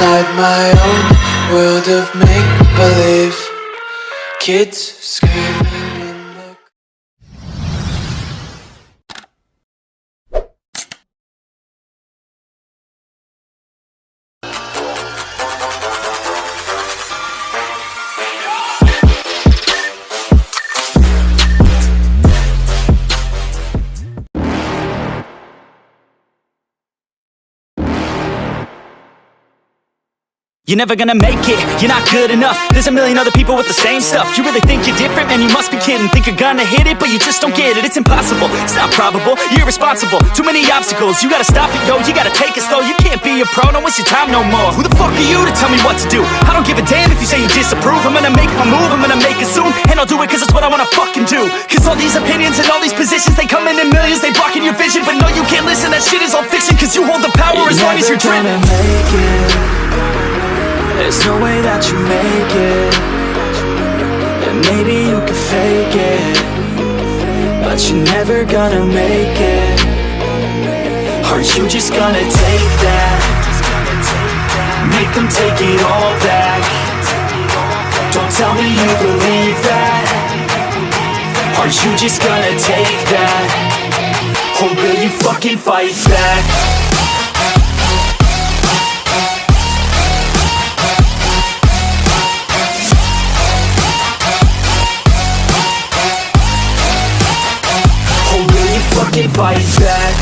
inside my own world of make-believe. Kids screaming in the... You're never gonna make it, you're not good enough. There's a million other people with the same stuff. You really think you're different? Man, you must be kidding. Think you're gonna hit it, but you just don't get it. It's impossible, it's not probable, you're irresponsible. Too many obstacles, you gotta stop it, yo. You gotta take it slow, you can't be a pro. Don't waste your time no more. Who the fuck are you to tell me what to do? I don't give a damn if you say you disapprove. I'm gonna make my move, I'm gonna make it soon. And I'll do it cause it's what I wanna fucking do. Cause all these opinions and all these positions, they come in millions, they blocking your vision. But no, you can't listen, that shit is all fiction. Cause you hold the power as long as you're driven. Make it. There's no way that you make it. And maybe you can fake it, but you're never gonna make it. Are you just gonna take that? Make them take it all back. Don't tell me you believe that. Are you just gonna take that? Or will you fucking fight back? Fucking fight back.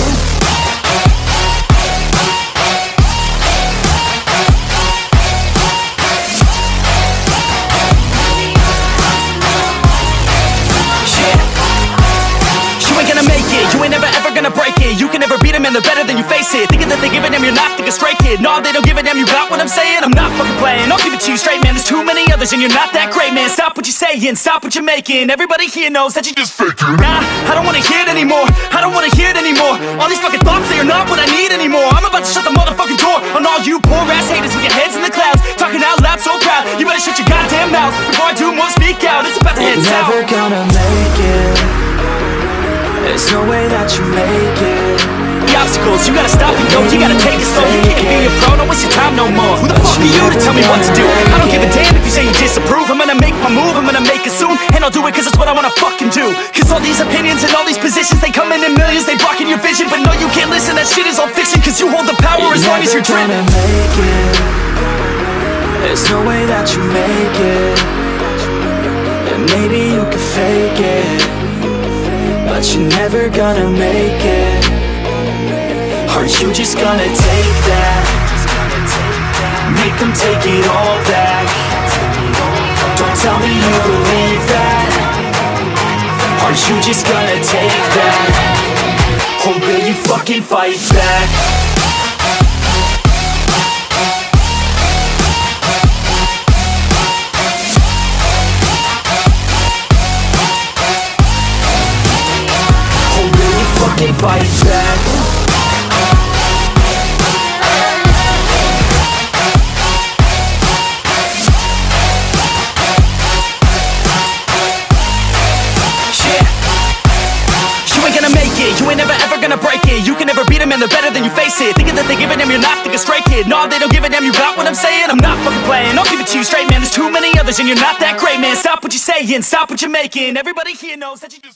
You ain't gonna make it, you ain't never ever gonna break it. You can never beat them and they're better than you face it. Thinking that they give a damn, you're not thinking straight, kid. No, they don't give a damn, you got what I'm saying? I'm not fucking playing, I'll give it to you straight, man. There's too many others and you're not that great, man. Stop what you're saying, stop what you're making. Everybody here knows that you just faking. Nah, I don't wanna hear it anymore, I don't wanna hear it anymore. All these fucking thoughts, they are not what I need anymore. I'm about to shut the motherfucking door on all you poor ass haters with your heads in the clouds, talking out loud so proud. You better shut your goddamn mouth before I do more speak out. It's about to head south. You're never gonna make it. There's no way that you make it. The obstacles, you gotta stop it, yo. You gotta take it slow, you can't be a pro. Don't waste your time no more. Who the fuck are you to tell me what to do? I don't give a damn if you say you disapprove. I'm gonna make my move, I'm gonna make it soon. And I'll do it cause it's what I wanna fucking do. Cause all these opinions and all these positions, they come in millions, they blocking your vision. But no, you can't listen, that shit is all fiction. Cause you hold the power as long as you're driven. Make it. There's no way that you make it. And maybe you can fake it, but you're never gonna make it. Are you just gonna take that? Make them take it all back. Don't tell me you believe that. Are you just gonna take that? Or will you fucking fight back? Fight back. You ain't gonna make it, you ain't never ever gonna break it. You can never beat them and they're better than you face it. Thinking that they give a damn, you're not thinking straight, kid. No, they don't give a damn, you got what I'm saying? I'm not fucking playing, I'll give it to you straight, man. There's too many others and you're not that great, man. Stop what you're saying, stop what you're making. Everybody here knows that you just